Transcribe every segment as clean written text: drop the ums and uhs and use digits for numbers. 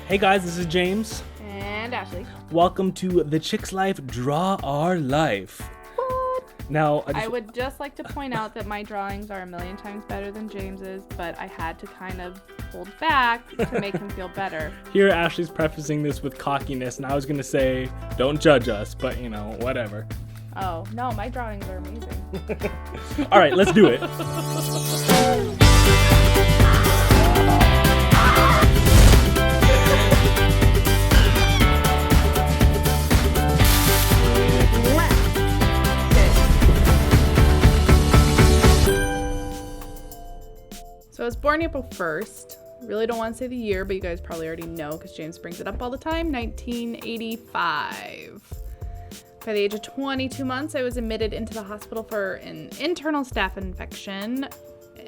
Hey guys, this is James. And Ashley. Welcome to The Chick's Life Draw Our Life. What? Now, I would just like to point out that my drawings are a million times better than James's, but I had to kind of hold back to make him feel better. Here, Ashley's prefacing this with cockiness, and I was going to say, don't judge us, but whatever. Oh, no, my drawings are amazing. All right, let's do it. So I was born April 1st. Really don't want to say the year, but you guys probably already know because James brings it up all the time. 1985. By the age of 22 months, I was admitted into the hospital for an internal staph infection,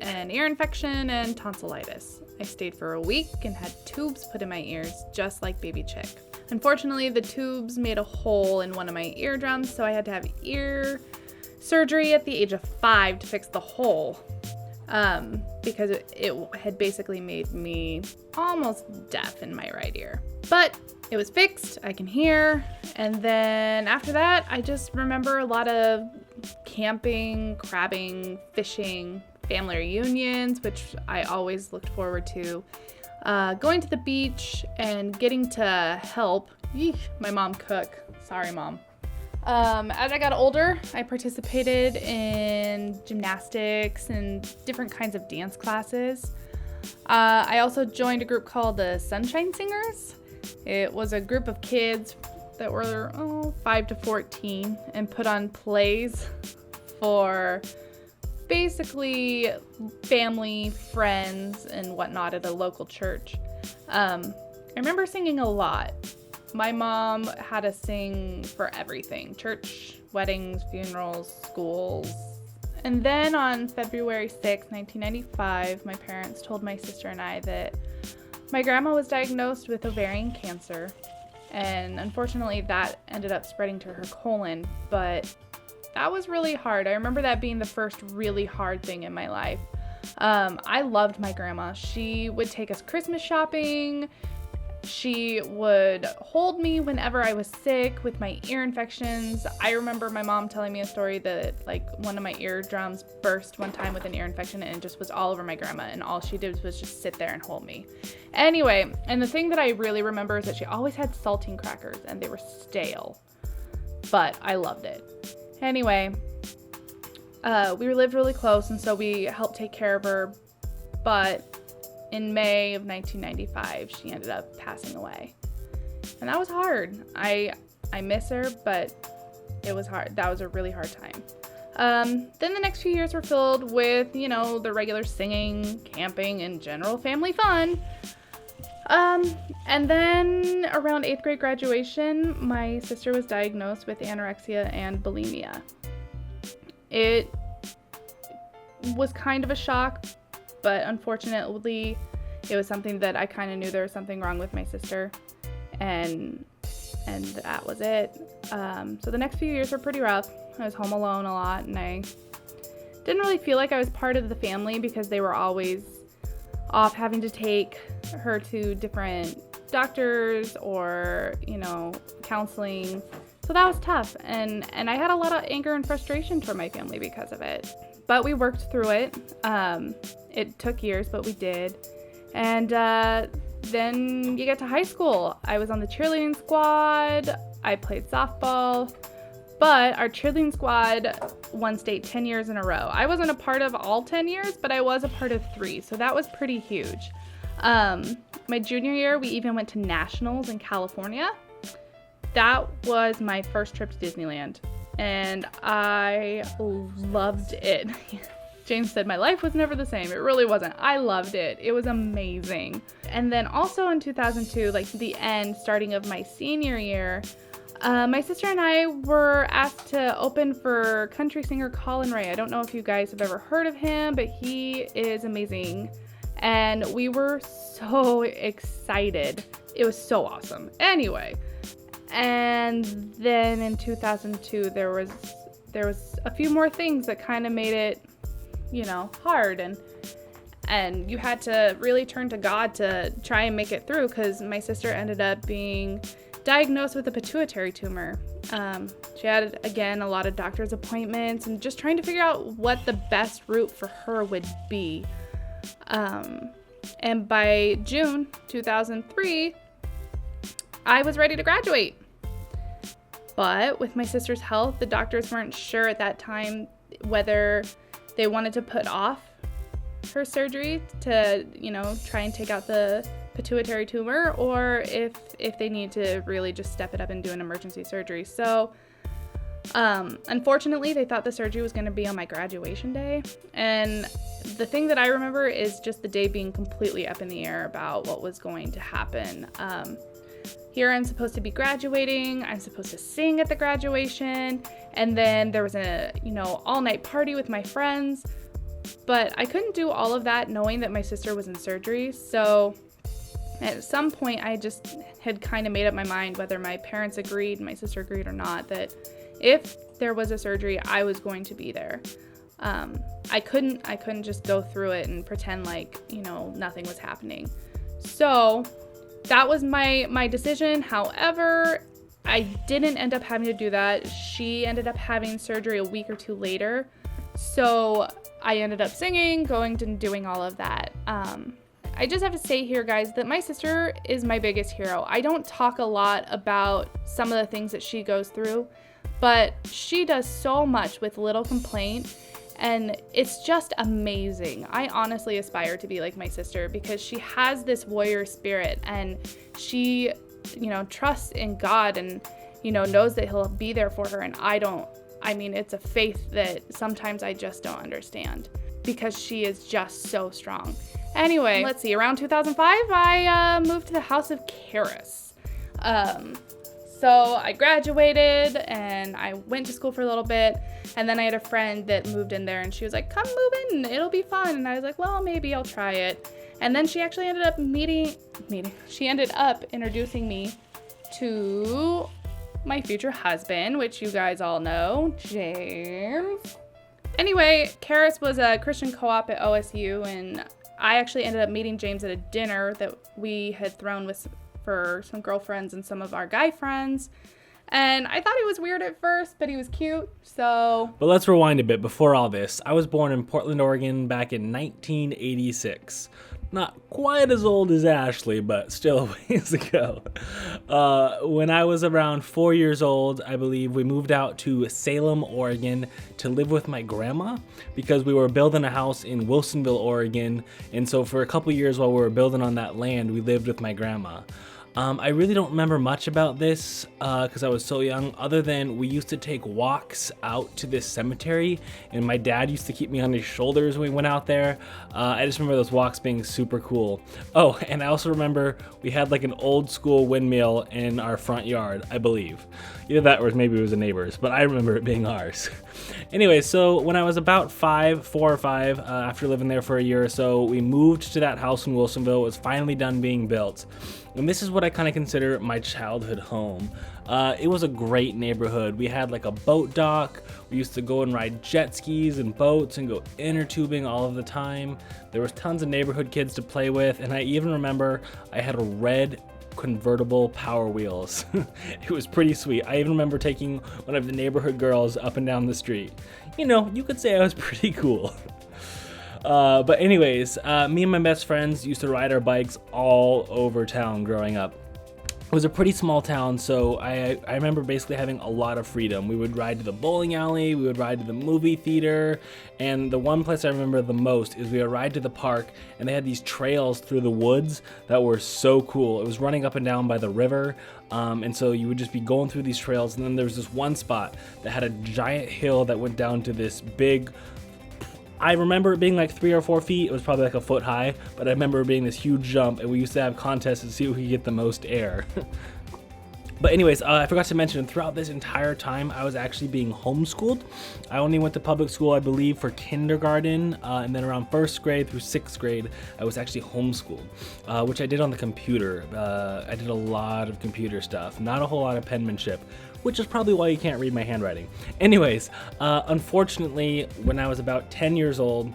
an ear infection, and tonsillitis. I stayed for a week and had tubes put in my ears, just like baby Chick. Unfortunately, the tubes made a hole in one of my eardrums, so I had to have ear surgery at the age of 5 to fix the hole. Because it had basically made me almost deaf in my right ear. But it was fixed, I can hear, and then after that, I just remember a lot of camping, crabbing, fishing, family reunions, which I always looked forward to, going to the beach and getting to help my mom cook. Sorry, Mom. As I got older, I participated in gymnastics and different kinds of dance classes. I also joined a group called the Sunshine Singers. It was a group of kids that were 5 to 14 and put on plays for basically family, friends, and whatnot at a local church. I remember singing a lot. My mom had us sing for everything: church, weddings, funerals, schools. And then on February 6, 1995, my parents told my sister and I that my grandma was diagnosed with ovarian cancer. And unfortunately, that ended up spreading to her colon. But that was really hard. I remember that being the first really hard thing in my life. I loved my grandma. She would take us Christmas shopping. She would hold me whenever I was sick with my ear infections. I remember my mom telling me a story that one of my eardrums burst one time with an ear infection and it just was all over my grandma, and all she did was just sit there and hold me. Anyway, and the thing that I really remember is that she always had saltine crackers and they were stale, but I loved it. Anyway, we lived really close, and so we helped take care of her, but in May of 1995, she ended up passing away. And that was hard. I miss her, but it was hard. That was a really hard time. Then the next few years were filled with, the regular singing, camping, and general family fun. And then around 8th grade graduation, my sister was diagnosed with anorexia and bulimia. It was kind of a shock, but unfortunately, it was something that I kind of knew there was something wrong with my sister, and that was it. So the next few years were pretty rough. I was home alone a lot, and I didn't really feel like I was part of the family because they were always off having to take her to different doctors or, counseling. So that was tough, and I had a lot of anger and frustration toward my family because of it. But we worked through it. It took years, but we did. And then you get to high school. I was on the cheerleading squad. I played softball. But our cheerleading squad won state 10 years in a row. I wasn't a part of all 10 years, but I was a part of 3. So that was pretty huge. My junior year, we even went to nationals in California. That was my first trip to Disneyland, and I loved it. James said my life was never the same. It really wasn't. I loved it. It was amazing. And then also in 2002, the end, starting of my senior year, my sister and I were asked to open for country singer Colin Ray. I don't know if you guys have ever heard of him, but he is amazing. And we were so excited. It was so awesome. Anyway, and then in 2002, there was a few more things that kind of made it, hard. And you had to really turn to God to try and make it through, because my sister ended up being diagnosed with a pituitary tumor. She had, again, a lot of doctor's appointments and just trying to figure out what the best route for her would be. And by June 2003, I was ready to graduate. But with my sister's health, the doctors weren't sure at that time whether they wanted to put off her surgery to, try and take out the pituitary tumor, or if they need to really just step it up and do an emergency surgery. So unfortunately, they thought the surgery was going to be on my graduation day. And the thing that I remember is just the day being completely up in the air about what was going to happen. Here I'm supposed to be graduating. I'm supposed to sing at the graduation. And then there was a, all-night party with my friends. But I couldn't do all of that knowing that my sister was in surgery. So at some point, I just had kind of made up my mind, whether my parents agreed, my sister agreed or not, that if there was a surgery, I was going to be there. I couldn't just go through it and pretend like, nothing was happening. So that was my decision. However, I didn't end up having to do that. She ended up having surgery a week or two later. So I ended up singing, going and doing all of that. I just have to say here, guys, that my sister is my biggest hero. I don't talk a lot about some of the things that she goes through, but she does so much with little complaint, and it's just amazing. I honestly aspire to be like my sister because she has this warrior spirit, and she, trusts in God and, knows that he'll be there for her. And it's a faith that sometimes I just don't understand because she is just so strong. Anyway, let's see, around 2005, I moved to the house of Karis. So I graduated and I went to school for a little bit, and then I had a friend that moved in there and she was like, come move in, it'll be fun. And I was like, well, maybe I'll try it. And then she actually ended up introducing me to my future husband, which you guys all know, James. Anyway, Karis was a Christian co-op at OSU, and I actually ended up meeting James at a dinner that we had thrown for some girlfriends and some of our guy friends. And I thought he was weird at first, but he was cute, so... But let's rewind a bit before all this. I was born in Portland, Oregon back in 1986. Not quite as old as Ashley, but still a ways ago. When I was around 4 years old, I believe, we moved out to Salem, Oregon to live with my grandma because we were building a house in Wilsonville, Oregon. And so for a couple years while we were building on that land, we lived with my grandma. I really don't remember much about this because I was so young, other than we used to take walks out to this cemetery, and my dad used to keep me on his shoulders when we went out there. I just remember those walks being super cool. Oh, and I also remember we had like an old school windmill in our front yard, I believe. Either that or maybe it was a neighbor's, but I remember it being ours. Anyway, so when I was about 4 or 5, after living there for a year or so, we moved to that house in Wilsonville. It was finally done being built. And this is what I kind of consider my childhood home. It was a great neighborhood. We had like a boat dock. We used to go and ride jet skis and boats and go inner tubing all of the time. There was tons of neighborhood kids to play with. And I even remember I had a red convertible Power Wheels. It was pretty sweet. I even remember taking one of the neighborhood girls up and down the street. You could say I was pretty cool. But anyways, me and my best friends used to ride our bikes all over town growing up. It was a pretty small town, so I remember basically having a lot of freedom. We would ride to the bowling alley, we would ride to the movie theater, and the one place I remember the most is we would ride to the park, and they had these trails through the woods that were so cool. It was running up and down by the river, and so you would just be going through these trails, and then there was this one spot that had a giant hill that went down to this big... I remember it being like 3 or 4 feet. It was probably like a foot high, but I remember it being this huge jump, and we used to have contests to see who could get the most air. But anyways, I forgot to mention, throughout this entire time, I was actually being homeschooled. I only went to public school, I believe, for kindergarten, and then around 1st grade through 6th grade, I was actually homeschooled, which I did on the computer. I did a lot of computer stuff, not a whole lot of penmanship, which is probably why you can't read my handwriting. Anyways, unfortunately, when I was about 10 years old,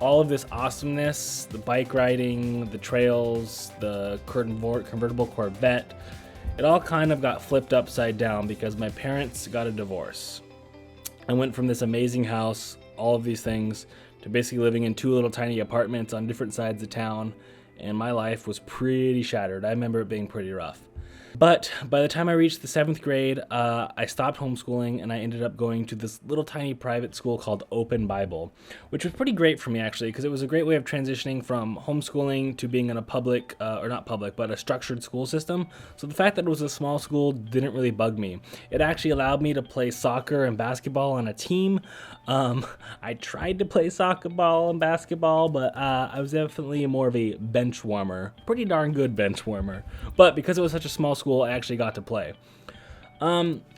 all of this awesomeness, the bike riding, the trails, the convertible Corvette, it all kind of got flipped upside down because my parents got a divorce. I went from this amazing house, all of these things, to basically living in 2 little tiny apartments on different sides of town, and my life was pretty shattered. I remember it being pretty rough. But by the time I reached the 7th grade, I stopped homeschooling and I ended up going to this little tiny private school called Open Bible, which was pretty great for me actually, because it was a great way of transitioning from homeschooling to being in a public, or not public, but a structured school system. So the fact that it was a small school didn't really bug me. It actually allowed me to play soccer and basketball on a team. I tried to play soccer ball and basketball, but I was definitely more of a bench warmer, pretty darn good bench warmer. But because it was such a small school, I actually got to play.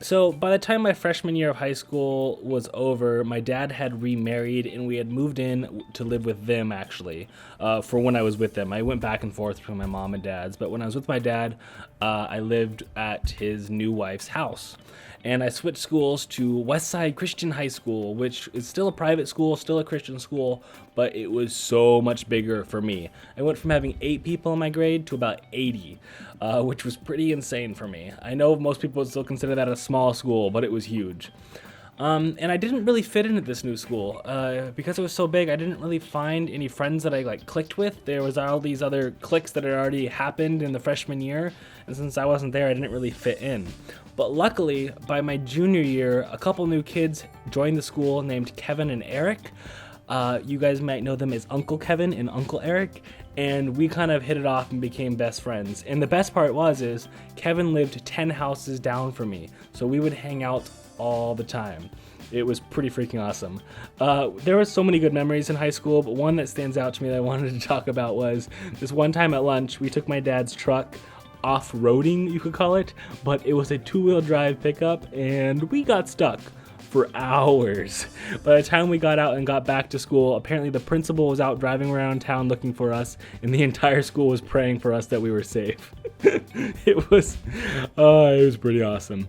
So by the time my freshman year of high school was over, my dad had remarried and we had moved in to live with them actually, for when I was with them. I went back and forth between my mom and dad's, but when I was with my dad, I lived at his new wife's house. And I switched schools to Westside Christian High School, which is still a private school, still a Christian school, but it was so much bigger for me. I went from having 8 people in my grade to about 80, which was pretty insane for me. I know most people would still consider that a small school, but it was huge. And I didn't really fit into this new school. Because it was so big, I didn't really find any friends that I clicked with. There was all these other cliques that had already happened in the freshman year, and since I wasn't there, I didn't really fit in. But luckily, by my junior year, a couple new kids joined the school named Kevin and Eric. You guys might know them as Uncle Kevin and Uncle Eric, and we kind of hit it off and became best friends. And the best part is Kevin lived 10 houses down from me, so we would hang out all the time. It was pretty freaking awesome. There were so many good memories in high school, but one that stands out to me that I wanted to talk about was this one time at lunch, we took my dad's truck off-roading, you could call it, but it was a 2-wheel drive pickup and we got stuck for hours. By the time we got out and got back to school, apparently the principal was out driving around town looking for us, and the entire school was praying for us that we were safe. It was pretty awesome.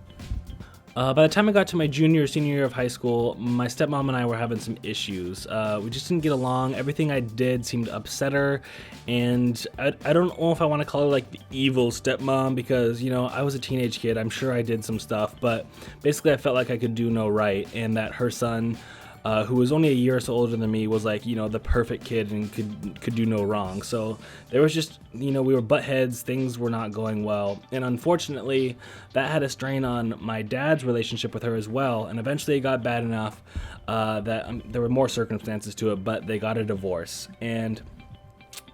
By the time I got to my senior year of high school, my stepmom and I were having some issues. We just didn't get along. Everything I did seemed to upset her, and I don't know if I want to call her the evil stepmom because, I was a teenage kid. I'm sure I did some stuff, but basically I felt like I could do no right, and that her son, who was only a year or so older than me, was the perfect kid and could do no wrong. So there was just, we were butt heads, things were not going well. And unfortunately, that had a strain on my dad's relationship with her as well. And eventually it got bad enough that there were more circumstances to it, but they got a divorce. And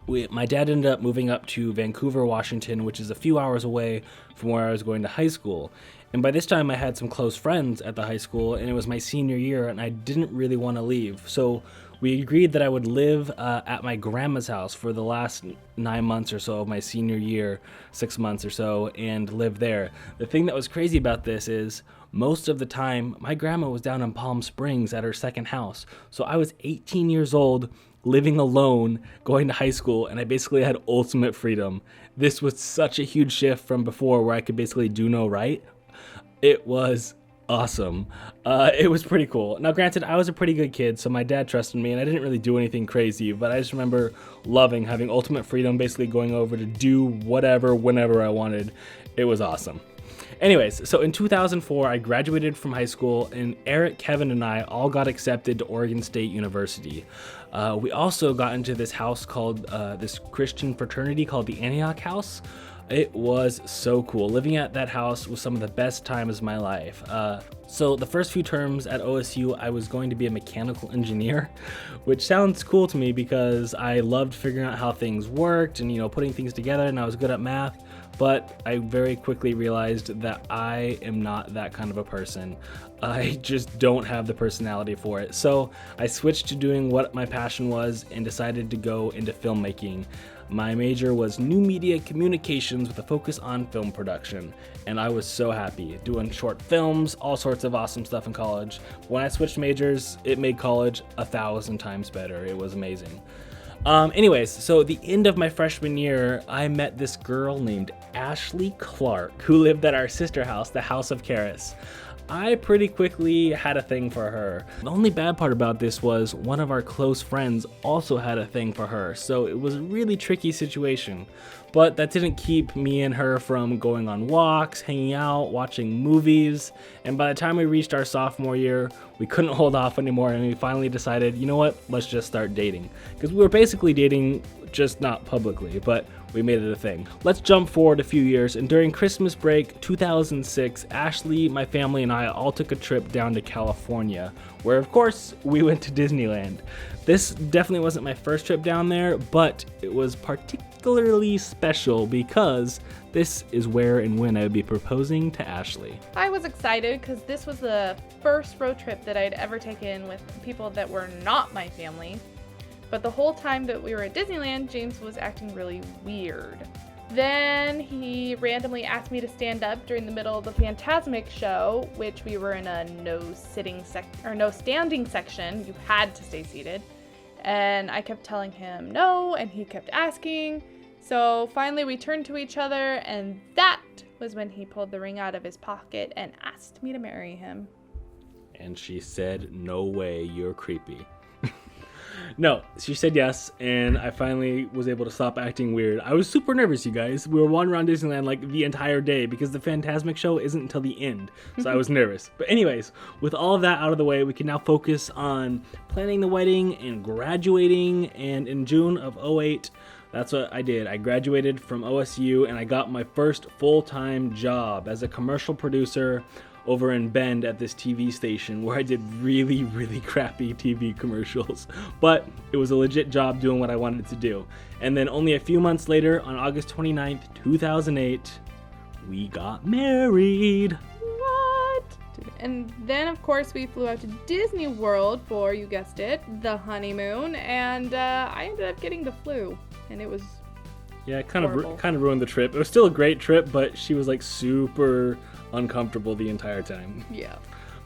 my dad ended up moving up to Vancouver, Washington, which is a few hours away from where I was going to high school. And by this time, I had some close friends at the high school, and it was my senior year, and I didn't really want to leave. So we agreed that I would live at my grandma's house for the last 9 months or so of my senior year, 6 months or so, and live there. The thing that was crazy about this is most of the time, my grandma was down in Palm Springs at her second house. So I was 18 years old, living alone, going to high school, and I basically had ultimate freedom. This was such a huge shift from before where I could basically do no right. It was awesome. It was pretty cool. Now, granted, I was a pretty good kid, so my dad trusted me, and I didn't really do anything crazy, but I just remember loving having ultimate freedom, basically going over to do whatever, whenever I wanted. It was awesome. Anyways, so in 2004, I graduated from high school, and Eric, Kevin, and I all got accepted to Oregon State University. We also got into this house called, this Christian fraternity called the Antioch House. It was so cool. Living at that house was some of the best times of my life. So the first few terms at OSU, I was going to be a mechanical engineer, which sounds cool to me because I loved figuring out how things worked and, putting things together, and I was good at math. But I very quickly realized that I am not that kind of a person. I just don't have the personality for it. So I switched to doing what my passion was and decided to go into filmmaking. My major was new media communications with a focus on film production, and I was so happy doing short films, all sorts of awesome stuff in college. When I switched majors, it made college 1,000 times better. It was amazing. Anyways, so the end of my freshman year, I met this girl named Ashley Clark who lived at our sister house, the House of Karis. I pretty quickly had a thing for her. The only bad part about this was one of our close friends also had a thing for her, so it was a really tricky situation. But that didn't keep me and her from going on walks, hanging out, watching movies, and by the time we reached our sophomore year, we couldn't hold off anymore, and we finally decided, you know what, let's just start dating. Because we were basically dating, just not publicly, but we made it a thing. Let's jump forward a few years, and during Christmas break 2006, Ashley, my family, and I all took a trip down to California, where of course we went to Disneyland. This definitely wasn't my first trip down there, but it was particularly special because this is where and when I would be proposing to Ashley. I was excited because this was the first road trip that I'd ever taken with people that were not my family. But the whole time that we were at Disneyland, James was acting really weird. Then he randomly asked me to stand up during the middle of the Fantasmic show, which we were in a no standing section. You had to stay seated. And I kept telling him no, and he kept asking. So finally we turned to each other, and that was when he pulled the ring out of his pocket and asked me to marry him. And she said, "No way, you're creepy." No, she said yes, and I finally was able to stop acting weird. I was super nervous, you guys. We were wandering around Disneyland like the entire day because the Fantasmic show isn't until the end, so I was nervous. But anyways, with all of that out of the way, we can now focus on planning the wedding and graduating, and in June of 2008, that's what I did. I graduated from OSU, and I got my first full-time job as a commercial producer over in Bend at this TV station where I did really, really crappy TV commercials. But it was a legit job doing what I wanted to do. And then only a few months later, on August 29th, 2008, we got married. What? And then, of course, we flew out to Disney World for, you guessed it, the honeymoon. And I ended up getting the flu. And it was it kind horrible. of ruined the trip. It was still a great trip, but she was like super uncomfortable the entire time. Yeah.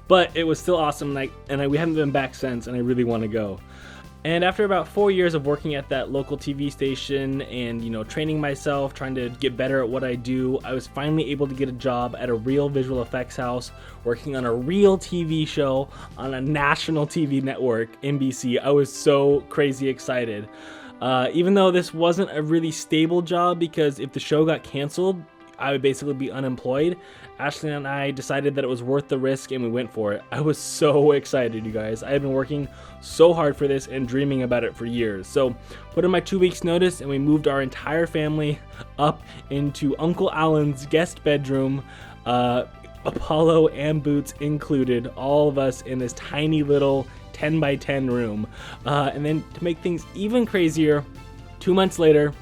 But it was still awesome, and we haven't been back since, and I really want to go. And after about 4 years of working at that local TV station and, training myself, trying to get better at what I do, I was finally able to get a job at a real visual effects house, working on a real TV show on a national TV network, NBC. I was so crazy excited. Even though this wasn't a really stable job, because if the show got canceled, I would basically be unemployed, Ashley and I decided that it was worth the risk, and we went for it. I was so excited, you guys. I had been working so hard for this and dreaming about it for years. So put in my 2 weeks notice, and we moved our entire family up into Uncle Alan's guest bedroom, Apollo and Boots included, all of us in this tiny little 10 by 10 room. And then to make things even crazier, 2 months later,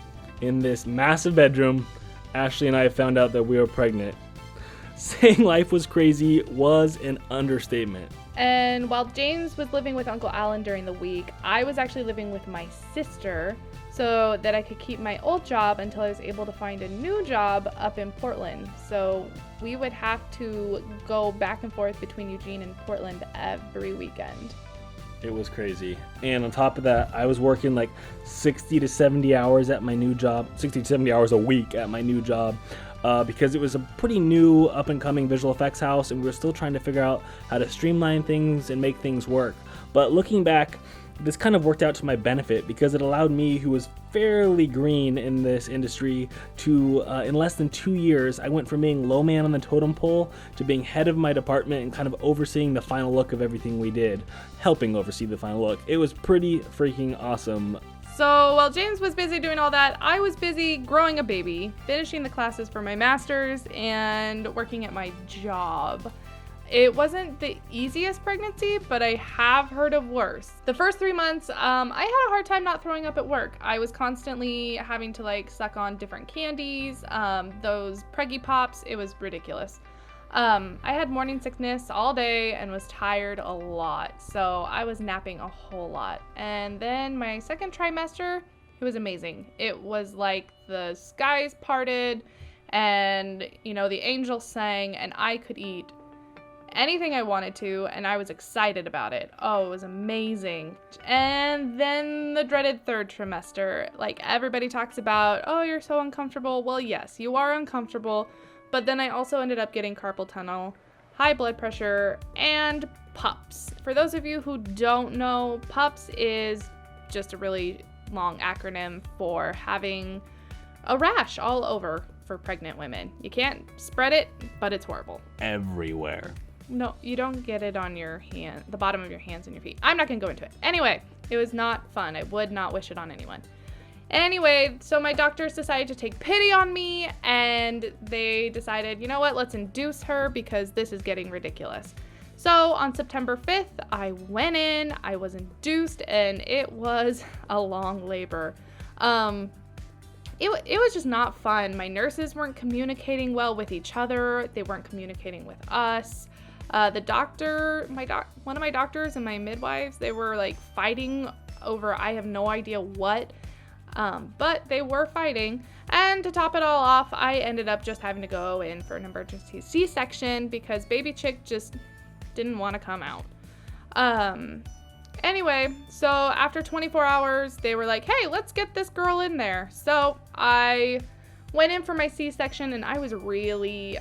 in this massive bedroom, Ashley and I found out that we were pregnant. Saying life was crazy was an understatement. And while James was living with Uncle Alan during the week, I was actually living with my sister so that I could keep my old job until I was able to find a new job up in Portland. So we would have to go back and forth between Eugene and Portland every weekend. It was crazy. And on top of that, I was working like 60 to 70 hours at my new job, 60 to 70 hours a week at my new job, because it was a pretty new up-and-coming visual effects house, and we were still trying to figure out how to streamline things and make things work. But looking back, this kind of worked out to my benefit because it allowed me, who was fairly green in this industry, to, in less than 2 years, I went from being low man on the totem pole to being head of my department and kind of overseeing the final look of everything we did, helping oversee the final look. It was pretty freaking awesome. So while James was busy doing all that, I was busy growing a baby, finishing the classes for my master's, and working at my job. It wasn't the easiest pregnancy, but I have heard of worse. The first 3 months, I had a hard time not throwing up at work. I was constantly having to suck on different candies, those Preggy Pops. It was ridiculous. I had morning sickness all day and was tired a lot, so I was napping a whole lot. And then my second trimester, it was amazing. It was like the skies parted and, the angels sang, and I could eat anything I wanted to, and I was excited about it. Oh, it was amazing. And then the dreaded third trimester, everybody talks about, oh, you're so uncomfortable. Well, yes, you are uncomfortable, but then I also ended up getting carpal tunnel, high blood pressure, and PUPS. For those of you who don't know, PUPS is just a really long acronym for having a rash all over for pregnant women. You can't spread it, but it's horrible. Everywhere. No, you don't get it on your hand, the bottom of your hands and your feet. I'm not gonna go into it. Anyway, it was not fun. I would not wish it on anyone. Anyway, so my doctors decided to take pity on me, and they decided, you know what, let's induce her because this is getting ridiculous. So on September 5th, I went in, I was induced, and it was a long labor. It was just not fun. My nurses weren't communicating well with each other. They weren't communicating with us. The doctor, one of my doctors and my midwives, they were like fighting over, I have no idea what, but they were fighting. And to top it all off, I ended up just having to go in for an emergency C-section because baby Chick just didn't want to come out. Anyway, so after 24 hours, they were like, hey, let's get this girl in there. So I went in for my C-section, and I was really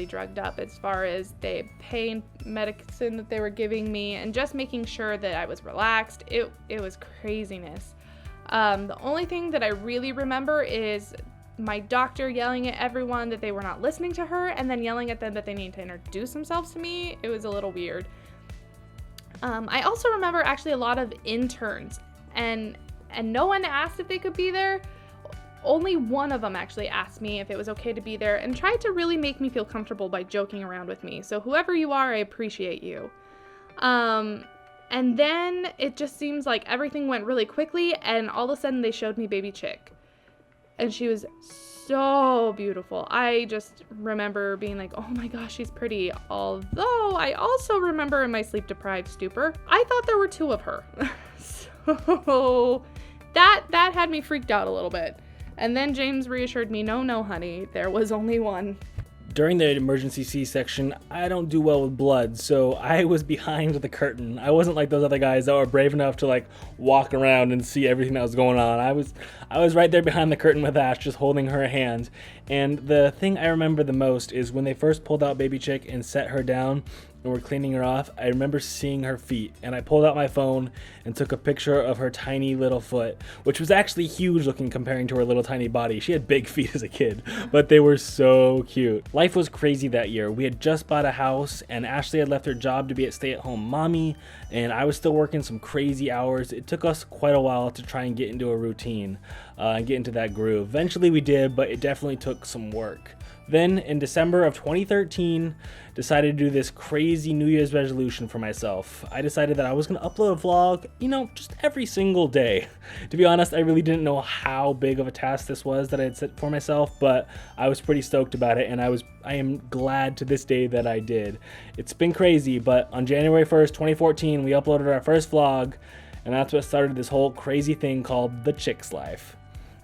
drugged up as far as the pain medicine that they were giving me and just making sure that I was relaxed. It was craziness. The only thing that I really remember is my doctor yelling at everyone that they were not listening to her and then yelling at them that they need to introduce themselves to me. It was a little weird. I also remember actually a lot of interns, and no one asked if they could be there. Only one of them actually asked me if it was okay to be there and tried to really make me feel comfortable by joking around with me. So whoever you are, I appreciate you. And then it just seems like everything went really quickly, and all of a sudden they showed me baby Chick. And she was so beautiful. I just remember being like, oh my gosh, she's pretty. Although I also remember in my sleep-deprived stupor, I thought there were two of her. So that had me freaked out a little bit. And then James reassured me, no, honey, there was only one. During the emergency C-section, I don't do well with blood, so I was behind the curtain. I wasn't like those other guys that were brave enough to like walk around and see everything that was going on. I was right there behind the curtain with Ash, just holding her hand. And the thing I remember the most is when they first pulled out baby Chick and set her down and were cleaning her off, I remember seeing her feet, and I pulled out my phone and took a picture of her tiny little foot, which was actually huge looking comparing to her little tiny body. She had big feet as a kid, but they were so cute. Life was crazy that year. We had just bought a house, and Ashley had left her job to be a stay-at-home mommy, and I was still working some crazy hours. It took us quite a while to try and get into a routine and get into that groove. Eventually we did, but it definitely took some work. Then in December of 2013, decided to do this crazy New Year's resolution for myself. I decided that I was going to upload a vlog, just every single day. To be honest, I really didn't know how big of a task this was that I had set for myself, but I was pretty stoked about it, and I am glad to this day that I did. It's been crazy, but on January 1st, 2014, we uploaded our first vlog, and that's what started this whole crazy thing called The Chick's Life.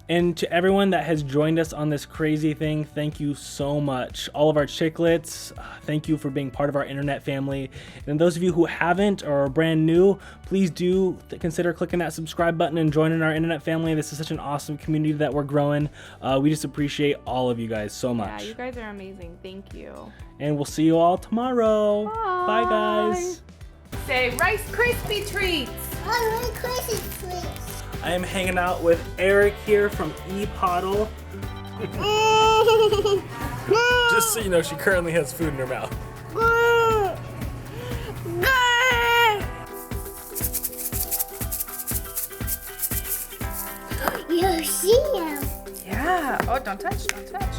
And to everyone that has joined us on this crazy thing, thank you so much. All of our Chicklets, thank you for being part of our internet family. And those of you who haven't or are brand new, please do consider clicking that subscribe button and joining our internet family. This is such an awesome community that we're growing. We just appreciate all of you guys so much. Yeah, you guys are amazing. Thank you. And we'll see you all tomorrow. Bye. Bye, guys. Say Rice Krispie treats. I like Krispie treats. I am hanging out with Eric here from E-Poddle. Just so you know, she currently has food in her mouth. You see him. Yeah. Oh, don't touch. Don't touch.